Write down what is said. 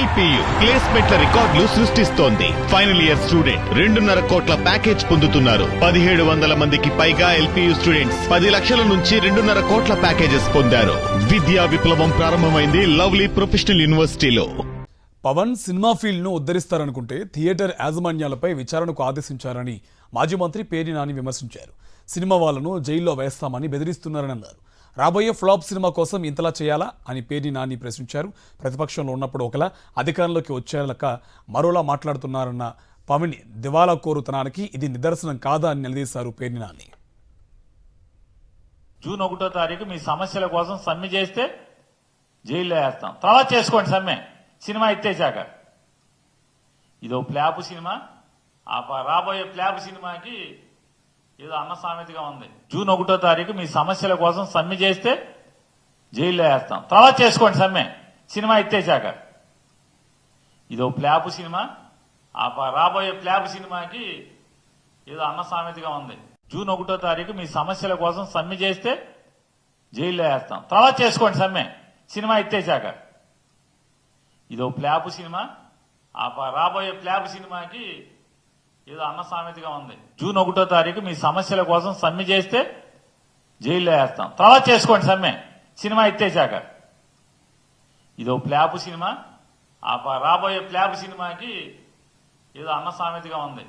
LPU ప్లేస్మెంట్ల రికార్డులు సృష్టిస్తోంది. Final year student 2.5 కోట్ల ప్యాకేజ్ పొందుతున్నారు. 1700 మందికి పైగా ఎల్పియు స్టూడెంట్స్ 10 లక్షల నుంచి 2.5 కోట్ల ప్యాకేజెస్ పొందారు. విద్యా విప్లవం ప్రారంభమైంది లవ్లీ ప్రొఫెషనల్ యూనివర్సిటీలో. పవన్ సినిమా ఫీల్డ్ను ఉద్ధరిస్తారనుకుంటే థియేటర్ యాజమాన్యాలపై విచారణకు ఆదేశించారని మాజీ మంత్రి పేర్ని నాని విమర్శించారు. సినిమా వాళ్లను జైల్లో వేస్తామని బెదిరిస్తున్నారని అన్నారు. రాబోయే ఫ్లాప్ సినిమా కోసం ఇంతలా చేయాలా అని పేర్ని నాని ప్రశ్నించారు. ప్రతిపక్షంలో ఉన్నప్పుడు ఒకలా, అధికారంలోకి వచ్చేలాక మరోలా మాట్లాడుతున్నారన్న పవన్ దివాలా కోరుతనానికి ఇది నిదర్శనం కాదా అని నిలదీశారు పేర్ని నాని. జూన్ 1వ తారీఖు మీ సమస్యల కోసం సమ్మె చేస్తే జైల్లో వేస్తాం, తర్వాత చేసుకోండి సమ్మె, సినిమా ఎత్తేసాక. ఇదో ప్లాప్ సినిమా, రాబోయే ప్లాప్ సినిమాకి ఏదో అన్న సామెతగా ఉంది. జూన్ 1వ తారీఖు మీ సమస్యల కోసం సమ్మె చేస్తే జైల్లో వేస్తాం, తర్వాత చేసుకోండి సమ్మె, సినిమా ఎత్తేసాక. ఇదో ప్లాప్ సినిమా, రాబోయే ప్లాప్ సినిమాకి ఏదో అన్న సామెతగా ఉంది. జూన్ 1వ తారీఖు మీ సమస్యల కోసం సమ్మె చేస్తే జైల్లో వేస్తాం, తర్వాత చేసుకోండి సమ్మె, సినిమా ఎత్తేసాక. ఇదో ప్లాప్ సినిమా, రాబోయే ప్లాప్ సినిమాకి ఏదో అన్న సామెతగా ఉంది. జూన్ 1వ తారీఖు మీ సమస్యల కోసం సమ్మె చేస్తే జైల్లో వేస్తాం, తర్వాత చేసుకోండి సమ్మె, సినిమా ఎత్తేసాక. ఇదో ప్లాప్ సినిమా, రాబోయే ప్లాప్ సినిమాకి ఏదో అన్న సామెతగా ఉంది.